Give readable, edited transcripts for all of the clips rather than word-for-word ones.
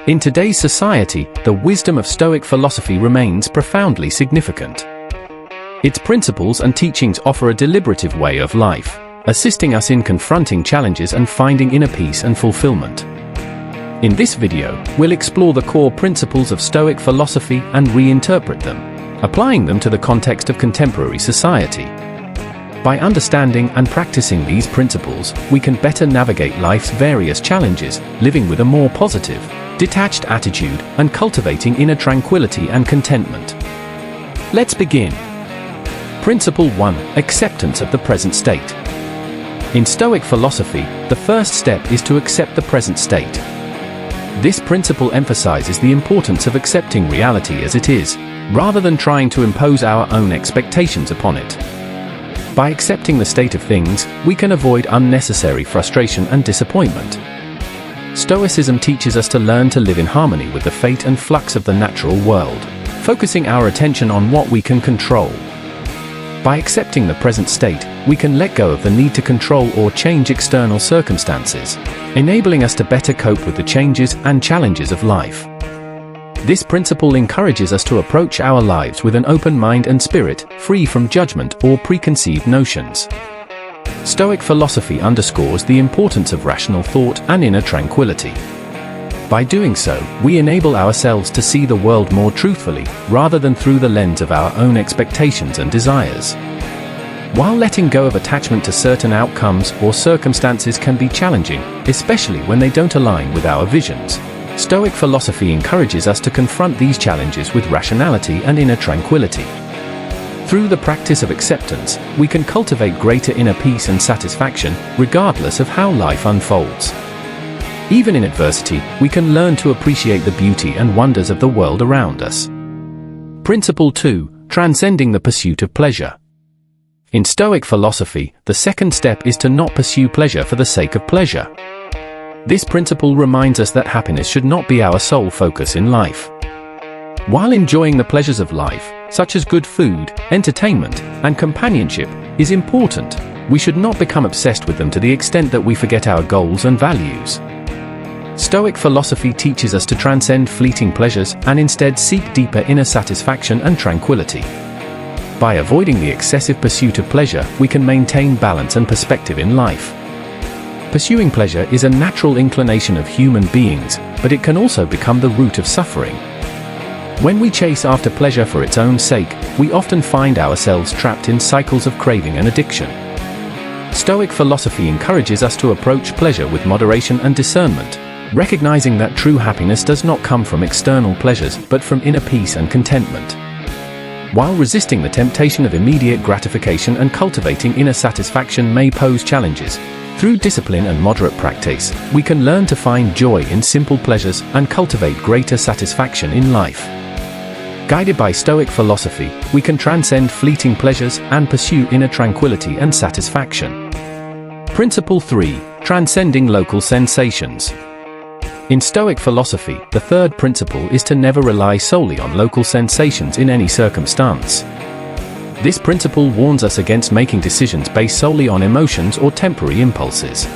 In today's society, the wisdom of Stoic philosophy remains profoundly significant. Its principles and teachings offer a deliberative way of life, assisting us in confronting challenges and finding inner peace and fulfillment. In this video, we'll explore the core principles of Stoic philosophy and reinterpret them, applying them to the context of contemporary society. By understanding and practicing these principles, we can better navigate life's various challenges, living with a more positive, detached attitude, and cultivating inner tranquility and contentment. Let's begin. Principle 1. Acceptance of the present state. In Stoic philosophy, the first step is to accept the present state. This principle emphasizes the importance of accepting reality as it is, rather than trying to impose our own expectations upon it. By accepting the state of things, we can avoid unnecessary frustration and disappointment. Stoicism teaches us to learn to live in harmony with the fate and flux of the natural world, focusing our attention on what we can control. By accepting the present state, we can let go of the need to control or change external circumstances, enabling us to better cope with the changes and challenges of life. This principle encourages us to approach our lives with an open mind and spirit, free from judgment or preconceived notions. Stoic philosophy underscores the importance of rational thought and inner tranquility. By doing so, we enable ourselves to see the world more truthfully, rather than through the lens of our own expectations and desires. While letting go of attachment to certain outcomes or circumstances can be challenging, especially when they don't align with our visions, Stoic philosophy encourages us to confront these challenges with rationality and inner tranquility. Through the practice of acceptance, we can cultivate greater inner peace and satisfaction, regardless of how life unfolds. Even in adversity, we can learn to appreciate the beauty and wonders of the world around us. Principle 2. Transcending the pursuit of pleasure. In Stoic philosophy, the second step is to not pursue pleasure for the sake of pleasure. This principle reminds us that happiness should not be our sole focus in life. While enjoying the pleasures of life, such as good food, entertainment, and companionship, is important, we should not become obsessed with them to the extent that we forget our goals and values. Stoic philosophy teaches us to transcend fleeting pleasures and instead seek deeper inner satisfaction and tranquility. By avoiding the excessive pursuit of pleasure, we can maintain balance and perspective in life. Pursuing pleasure is a natural inclination of human beings, but it can also become the root of suffering. When we chase after pleasure for its own sake, we often find ourselves trapped in cycles of craving and addiction. Stoic philosophy encourages us to approach pleasure with moderation and discernment, recognizing that true happiness does not come from external pleasures but from inner peace and contentment. While resisting the temptation of immediate gratification and cultivating inner satisfaction may pose challenges, through discipline and moderate practice, we can learn to find joy in simple pleasures and cultivate greater satisfaction in life. Guided by Stoic philosophy, we can transcend fleeting pleasures and pursue inner tranquility and satisfaction. Principle 3. Transcending local sensations. In Stoic philosophy, the third principle is to never rely solely on local sensations in any circumstance. This principle warns us against making decisions based solely on emotions or temporary impulses.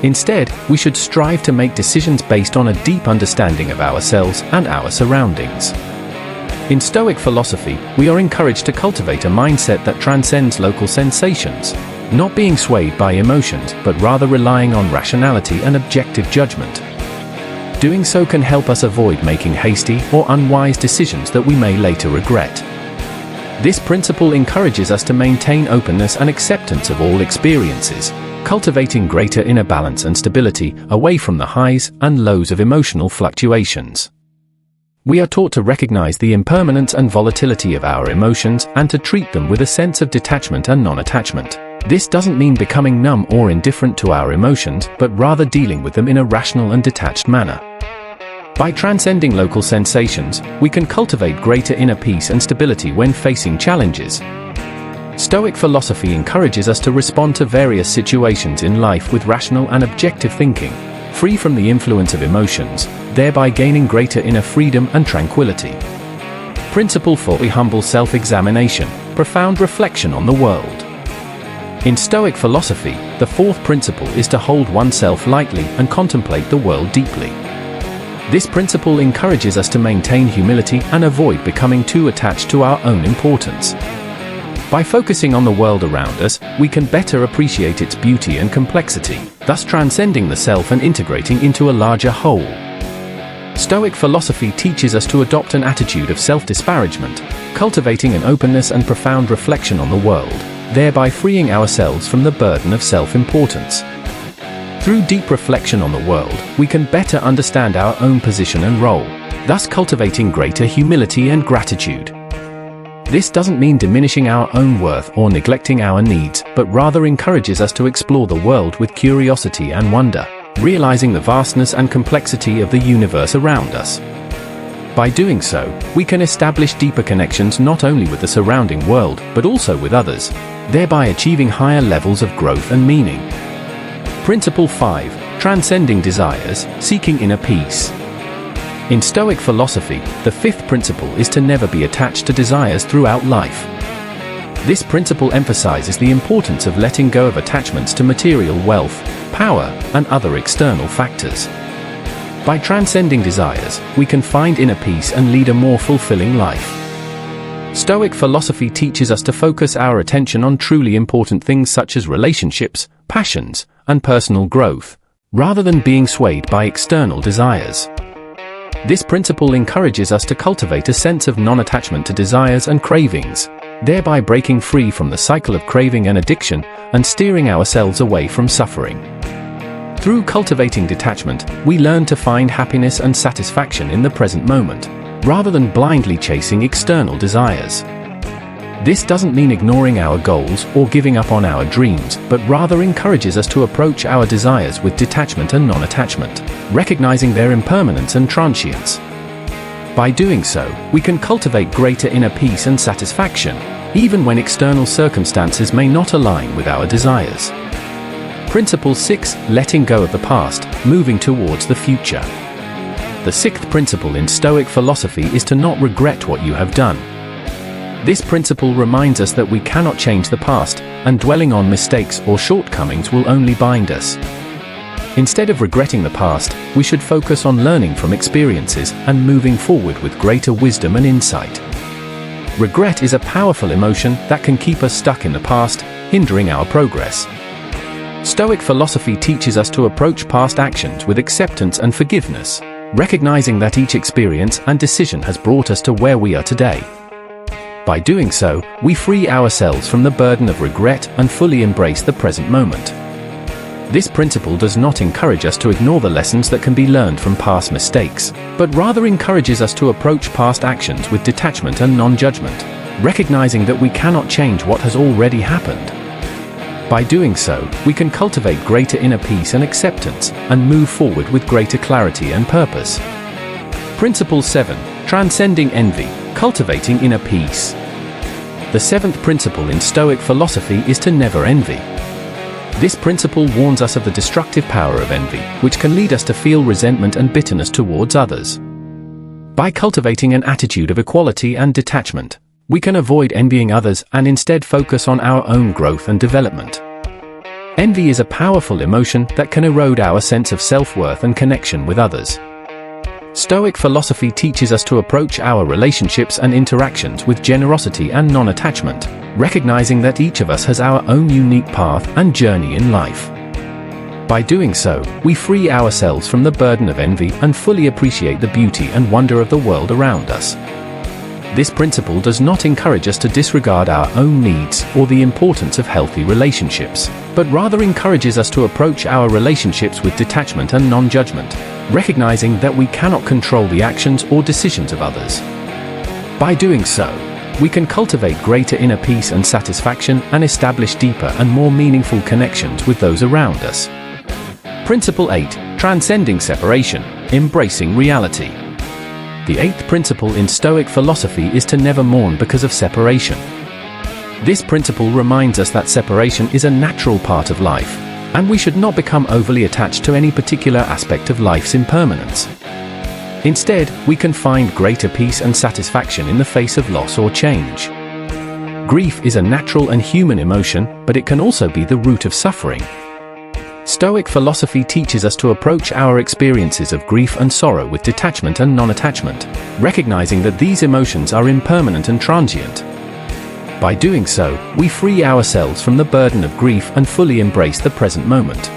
Instead, we should strive to make decisions based on a deep understanding of ourselves and our surroundings. In Stoic philosophy, we are encouraged to cultivate a mindset that transcends local sensations, not being swayed by emotions but rather relying on rationality and objective judgment. Doing so can help us avoid making hasty or unwise decisions that we may later regret. This principle encourages us to maintain openness and acceptance of all experiences, cultivating greater inner balance and stability away from the highs and lows of emotional fluctuations. We are taught to recognize the impermanence and volatility of our emotions and to treat them with a sense of detachment and non-attachment. This doesn't mean becoming numb or indifferent to our emotions, but rather dealing with them in a rational and detached manner. By transcending local sensations, we can cultivate greater inner peace and stability when facing challenges. Stoic philosophy encourages us to respond to various situations in life with rational and objective thinking, free from the influence of emotions, thereby gaining greater inner freedom and tranquility. Principle 4. Humble self-examination, profound reflection on the world. In Stoic philosophy, the fourth principle is to hold oneself lightly and contemplate the world deeply. This principle encourages us to maintain humility and avoid becoming too attached to our own importance. By focusing on the world around us, we can better appreciate its beauty and complexity, thus transcending the self and integrating into a larger whole. Stoic philosophy teaches us to adopt an attitude of self-disparagement, cultivating an openness and profound reflection on the world, thereby freeing ourselves from the burden of self-importance. Through deep reflection on the world, we can better understand our own position and role, thus cultivating greater humility and gratitude. This doesn't mean diminishing our own worth or neglecting our needs, but rather encourages us to explore the world with curiosity and wonder, realizing the vastness and complexity of the universe around us. By doing so, we can establish deeper connections not only with the surrounding world, but also with others, thereby achieving higher levels of growth and meaning. Principle 5. Transcending desires, seeking inner peace. In Stoic philosophy, the fifth principle is to never be attached to desires throughout life. This principle emphasizes the importance of letting go of attachments to material wealth, power, and other external factors. By transcending desires, we can find inner peace and lead a more fulfilling life. Stoic philosophy teaches us to focus our attention on truly important things such as relationships, passions, and personal growth, rather than being swayed by external desires. This principle encourages us to cultivate a sense of non-attachment to desires and cravings, thereby breaking free from the cycle of craving and addiction and steering ourselves away from suffering. Through cultivating detachment, we learn to find happiness and satisfaction in the present moment, rather than blindly chasing external desires. This doesn't mean ignoring our goals or giving up on our dreams, but rather encourages us to approach our desires with detachment and non-attachment, recognizing their impermanence and transience. By doing so, we can cultivate greater inner peace and satisfaction, even when external circumstances may not align with our desires. Principle 6. Letting go of the past, moving towards the future. The sixth principle in Stoic philosophy is to not regret what you have done. This principle reminds us that we cannot change the past, and dwelling on mistakes or shortcomings will only bind us. Instead of regretting the past, we should focus on learning from experiences and moving forward with greater wisdom and insight. Regret is a powerful emotion that can keep us stuck in the past, hindering our progress. Stoic philosophy teaches us to approach past actions with acceptance and forgiveness, recognizing that each experience and decision has brought us to where we are today. By doing so, we free ourselves from the burden of regret and fully embrace the present moment. This principle does not encourage us to ignore the lessons that can be learned from past mistakes, but rather encourages us to approach past actions with detachment and non-judgment, recognizing that we cannot change what has already happened. By doing so, we can cultivate greater inner peace and acceptance, and move forward with greater clarity and purpose. Principle 7. Transcending envy, cultivating inner peace. The seventh principle in Stoic philosophy is to never envy. This principle warns us of the destructive power of envy, which can lead us to feel resentment and bitterness towards others. By cultivating an attitude of equality and detachment, we can avoid envying others and instead focus on our own growth and development. Envy is a powerful emotion that can erode our sense of self-worth and connection with others. Stoic philosophy teaches us to approach our relationships and interactions with generosity and non-attachment, recognizing that each of us has our own unique path and journey in life. By doing so, we free ourselves from the burden of envy and fully appreciate the beauty and wonder of the world around us. This principle does not encourage us to disregard our own needs or the importance of healthy relationships, but rather encourages us to approach our relationships with detachment and non-judgment, recognizing that we cannot control the actions or decisions of others. By doing so, we can cultivate greater inner peace and satisfaction and establish deeper and more meaningful connections with those around us. Principle 8. Transcending separation, embracing reality. The eighth principle in Stoic philosophy is to never mourn because of separation. This principle reminds us that separation is a natural part of life, and we should not become overly attached to any particular aspect of life's impermanence. Instead, we can find greater peace and satisfaction in the face of loss or change. Grief is a natural and human emotion, but it can also be the root of suffering. Stoic philosophy teaches us to approach our experiences of grief and sorrow with detachment and non-attachment, recognizing that these emotions are impermanent and transient. By doing so, we free ourselves from the burden of grief and fully embrace the present moment.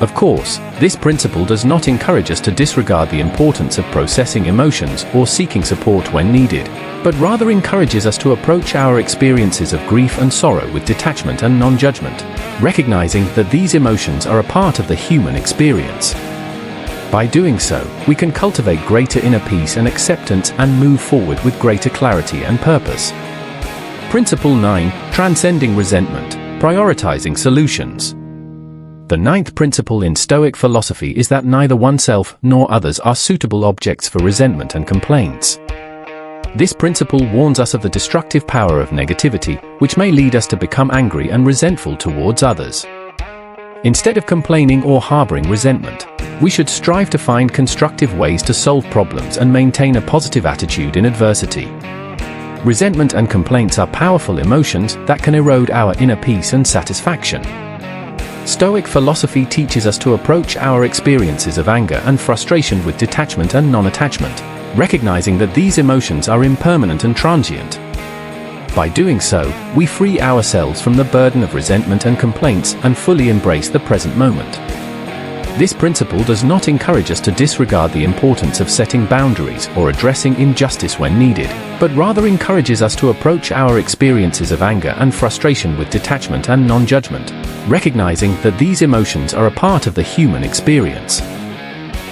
Of course, this principle does not encourage us to disregard the importance of processing emotions or seeking support when needed, but rather encourages us to approach our experiences of grief and sorrow with detachment and non-judgment, recognizing that these emotions are a part of the human experience. By doing so, we can cultivate greater inner peace and acceptance and move forward with greater clarity and purpose. Principle 9. Transcending resentment, prioritizing solutions. The ninth principle in Stoic philosophy is that neither oneself nor others are suitable objects for resentment and complaints. This principle warns us of the destructive power of negativity, which may lead us to become angry and resentful towards others. Instead of complaining or harboring resentment, we should strive to find constructive ways to solve problems and maintain a positive attitude in adversity. Resentment and complaints are powerful emotions that can erode our inner peace and satisfaction. Stoic philosophy teaches us to approach our experiences of anger and frustration with detachment and non-attachment, recognizing that these emotions are impermanent and transient. By doing so, we free ourselves from the burden of resentment and complaints and fully embrace the present moment. This principle does not encourage us to disregard the importance of setting boundaries or addressing injustice when needed, but rather encourages us to approach our experiences of anger and frustration with detachment and non-judgment, recognizing that these emotions are a part of the human experience.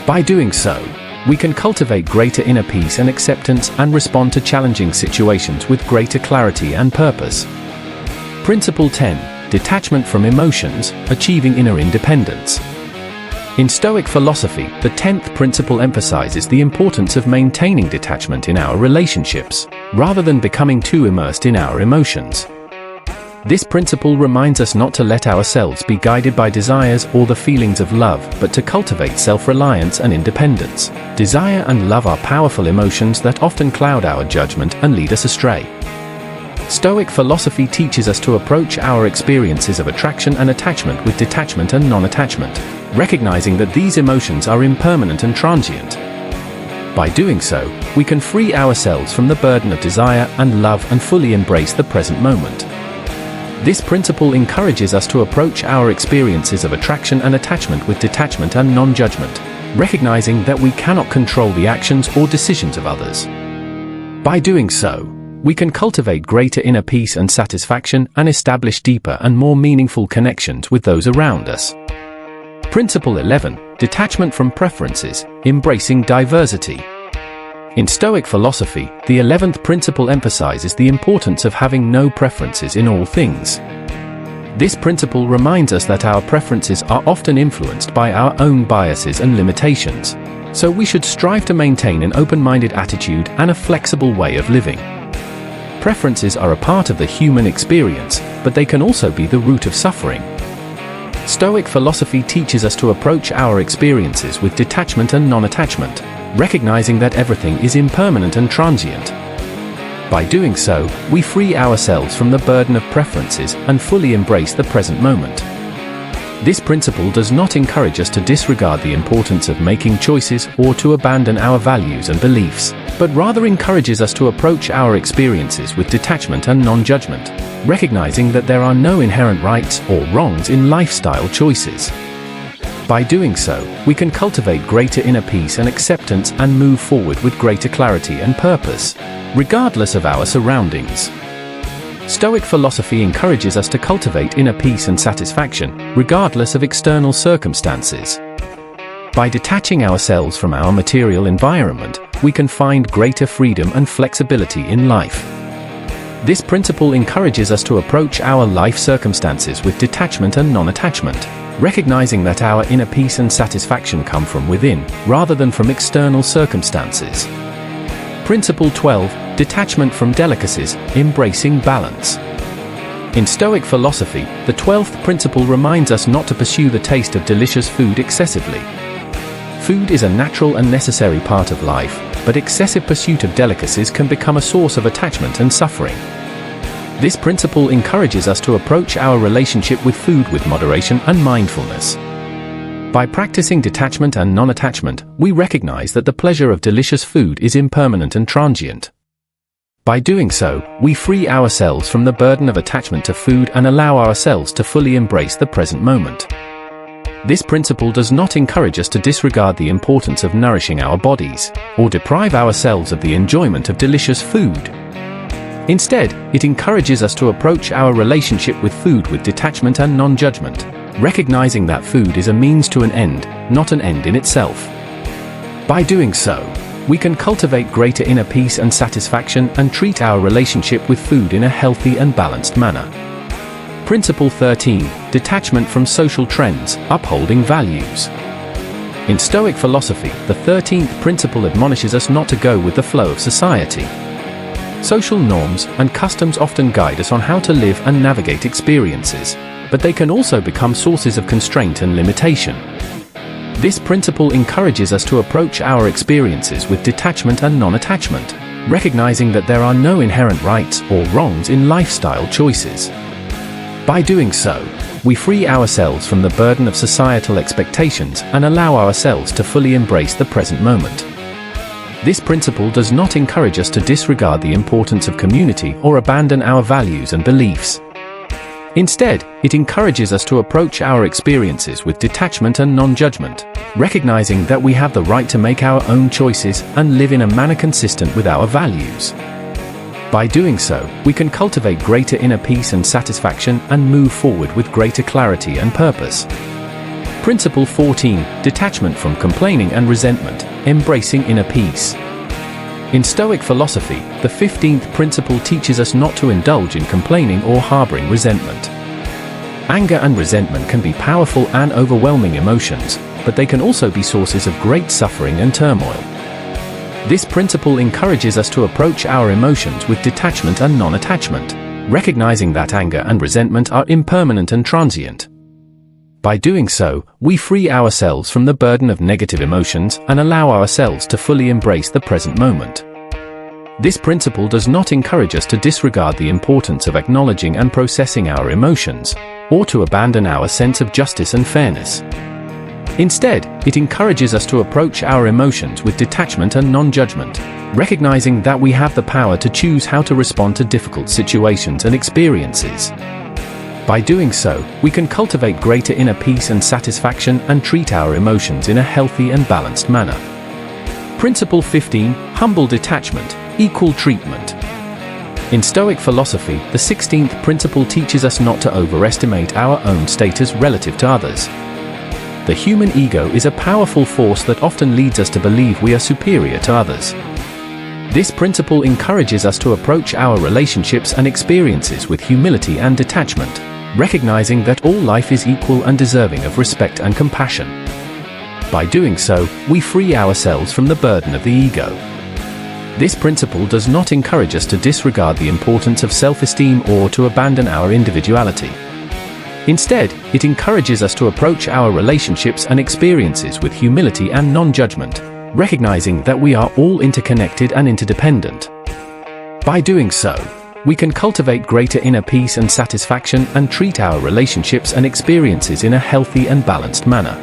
By doing so, we can cultivate greater inner peace and acceptance and respond to challenging situations with greater clarity and purpose. Principle 10. Detachment from emotions, achieving inner independence. In Stoic philosophy, the 10th principle emphasizes the importance of maintaining detachment in our relationships, rather than becoming too immersed in our emotions. This principle reminds us not to let ourselves be guided by desires or the feelings of love, but to cultivate self-reliance and independence. Desire and love are powerful emotions that often cloud our judgment and lead us astray. Stoic philosophy teaches us to approach our experiences of attraction and attachment with detachment and non-attachment, recognizing that these emotions are impermanent and transient. By doing so, we can free ourselves from the burden of desire and love and fully embrace the present moment. This principle encourages us to approach our experiences of attraction and attachment with detachment and non-judgment, recognizing that we cannot control the actions or decisions of others. By doing so, we can cultivate greater inner peace and satisfaction and establish deeper and more meaningful connections with those around us. Principle 11. Detachment from preferences, embracing diversity. In Stoic philosophy, the 11th principle emphasizes the importance of having no preferences in all things. This principle reminds us that our preferences are often influenced by our own biases and limitations, so we should strive to maintain an open-minded attitude and a flexible way of living. Preferences are a part of the human experience, but they can also be the root of suffering. Stoic philosophy teaches us to approach our experiences with detachment and non-attachment, recognizing that everything is impermanent and transient. By doing so, we free ourselves from the burden of preferences and fully embrace the present moment. This principle does not encourage us to disregard the importance of making choices or to abandon our values and beliefs, but rather encourages us to approach our experiences with detachment and non-judgment, recognizing that there are no inherent rights or wrongs in lifestyle choices. By doing so, we can cultivate greater inner peace and acceptance and move forward with greater clarity and purpose, regardless of our surroundings. Stoic philosophy encourages us to cultivate inner peace and satisfaction, regardless of external circumstances. By detaching ourselves from our material environment, we can find greater freedom and flexibility in life. This principle encourages us to approach our life circumstances with detachment and non-attachment, recognizing that our inner peace and satisfaction come from within, rather than from external circumstances. Principle 12. Detachment from delicacies, embracing balance. In Stoic philosophy, the 12th principle reminds us not to pursue the taste of delicious food excessively. Food is a natural and necessary part of life, but excessive pursuit of delicacies can become a source of attachment and suffering. This principle encourages us to approach our relationship with food with moderation and mindfulness. By practicing detachment and non-attachment, we recognize that the pleasure of delicious food is impermanent and transient. By doing so, we free ourselves from the burden of attachment to food and allow ourselves to fully embrace the present moment. This principle does not encourage us to disregard the importance of nourishing our bodies, or deprive ourselves of the enjoyment of delicious food. Instead, it encourages us to approach our relationship with food with detachment and non-judgment, recognizing that food is a means to an end, not an end in itself. By doing so, we can cultivate greater inner peace and satisfaction and treat our relationship with food in a healthy and balanced manner. Principle 13. Detachment from social trends, upholding values. In Stoic philosophy, the 13th principle admonishes us not to go with the flow of society. Social norms and customs often guide us on how to live and navigate experiences, but they can also become sources of constraint and limitation. This principle encourages us to approach our experiences with detachment and non-attachment, recognizing that there are no inherent rights or wrongs in lifestyle choices. By doing so, we free ourselves from the burden of societal expectations and allow ourselves to fully embrace the present moment. This principle does not encourage us to disregard the importance of community or abandon our values and beliefs. Instead, it encourages us to approach our experiences with detachment and non-judgment, recognizing that we have the right to make our own choices and live in a manner consistent with our values. By doing so, we can cultivate greater inner peace and satisfaction and move forward with greater clarity and purpose. Principle 14. Detachment from complaining and resentment, embracing inner peace. In Stoic philosophy, the 15th principle teaches us not to indulge in complaining or harboring resentment. Anger and resentment can be powerful and overwhelming emotions, but they can also be sources of great suffering and turmoil. This principle encourages us to approach our emotions with detachment and non-attachment, recognizing that anger and resentment are impermanent and transient. By doing so, we free ourselves from the burden of negative emotions and allow ourselves to fully embrace the present moment. This principle does not encourage us to disregard the importance of acknowledging and processing our emotions, or to abandon our sense of justice and fairness. Instead, it encourages us to approach our emotions with detachment and non-judgment, recognizing that we have the power to choose how to respond to difficult situations and experiences. By doing so, we can cultivate greater inner peace and satisfaction and treat our emotions in a healthy and balanced manner. Principle 15. Humble detachment, equal treatment. In Stoic philosophy, the 16th principle teaches us not to overestimate our own status relative to others. The human ego is a powerful force that often leads us to believe we are superior to others. This principle encourages us to approach our relationships and experiences with humility and detachment, recognizing that all life is equal and deserving of respect and compassion. By doing so, we free ourselves from the burden of the ego. This principle does not encourage us to disregard the importance of self-esteem or to abandon our individuality. Instead, it encourages us to approach our relationships and experiences with humility and non-judgment, recognizing that we are all interconnected and interdependent. By doing so, we can cultivate greater inner peace and satisfaction and treat our relationships and experiences in a healthy and balanced manner.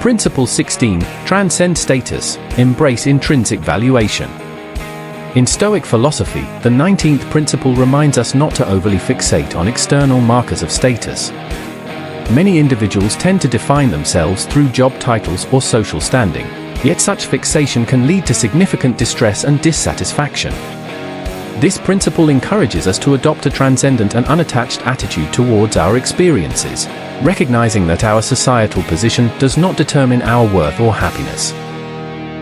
Principle 16. Transcend status, embrace intrinsic valuation. In Stoic philosophy, the 19th principle reminds us not to overly fixate on external markers of status. Many individuals tend to define themselves through job titles or social standing, yet such fixation can lead to significant distress and dissatisfaction. This principle encourages us to adopt a transcendent and unattached attitude towards our experiences, recognizing that our societal position does not determine our worth or happiness.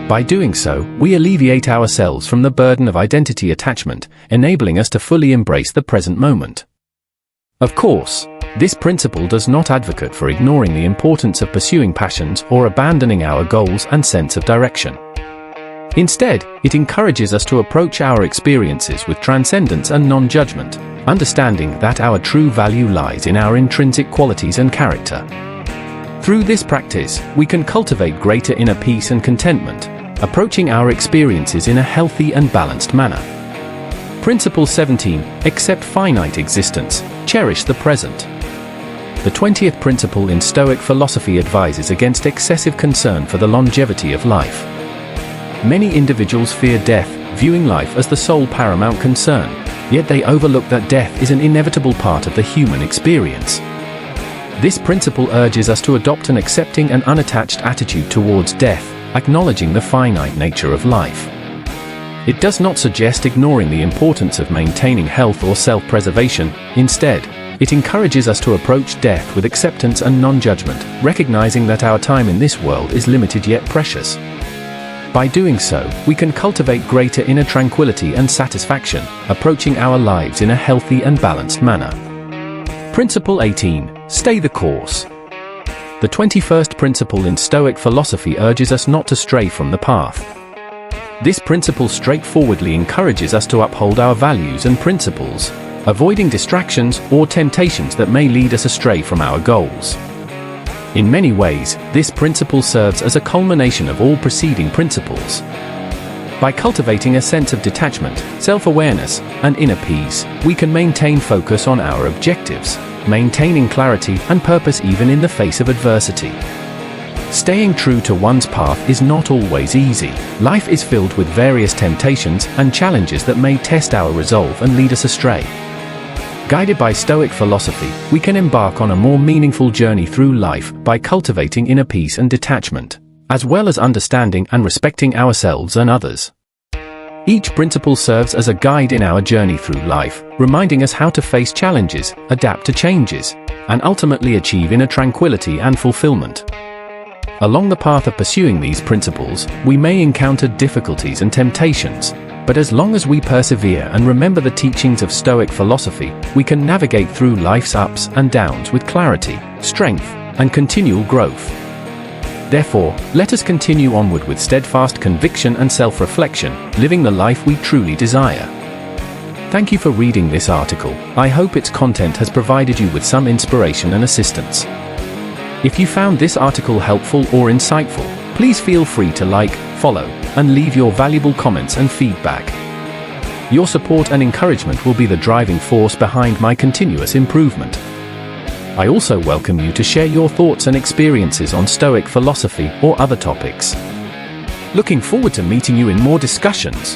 By doing so, we alleviate ourselves from the burden of identity attachment, enabling us to fully embrace the present moment. Of course, this principle does not advocate for ignoring the importance of pursuing passions or abandoning our goals and sense of direction. Instead, it encourages us to approach our experiences with transcendence and non-judgment, understanding that our true value lies in our intrinsic qualities and character. Through this practice, we can cultivate greater inner peace and contentment, approaching our experiences in a healthy and balanced manner. Principle 17. Accept finite existence. Cherish the present. The 20th principle in Stoic philosophy advises against excessive concern for the longevity of life. Many individuals fear death, viewing life as the sole paramount concern, yet they overlook that death is an inevitable part of the human experience. This principle urges us to adopt an accepting and unattached attitude towards death, acknowledging the finite nature of life. It does not suggest ignoring the importance of maintaining health or self-preservation. Instead, it encourages us to approach death with acceptance and non-judgment, recognizing that our time in this world is limited yet precious. By doing so, we can cultivate greater inner tranquility and satisfaction, approaching our lives in a healthy and balanced manner. Principle 18. Stay the course. The 21st principle in Stoic philosophy urges us not to stray from the path. This principle straightforwardly encourages us to uphold our values and principles, avoiding distractions or temptations that may lead us astray from our goals. In many ways, this principle serves as a culmination of all preceding principles. By cultivating a sense of detachment, self-awareness, and inner peace, we can maintain focus on our objectives, maintaining clarity and purpose even in the face of adversity. Staying true to one's path is not always easy. Life is filled with various temptations and challenges that may test our resolve and lead us astray. Guided by Stoic philosophy, we can embark on a more meaningful journey through life by cultivating inner peace and detachment, as well as understanding and respecting ourselves and others. Each principle serves as a guide in our journey through life, reminding us how to face challenges, adapt to changes, and ultimately achieve inner tranquility and fulfillment. Along the path of pursuing these principles, we may encounter difficulties and temptations, but as long as we persevere and remember the teachings of Stoic philosophy, we can navigate through life's ups and downs with clarity, strength, and continual growth. Therefore, let us continue onward with steadfast conviction and self-reflection, living the life we truly desire. Thank you for reading this article. I hope its content has provided you with some inspiration and assistance. If you found this article helpful or insightful, please feel free to like, follow, and leave your valuable comments and feedback. Your support and encouragement will be the driving force behind my continuous improvement. I also welcome you to share your thoughts and experiences on Stoic philosophy or other topics. Looking forward to meeting you in more discussions.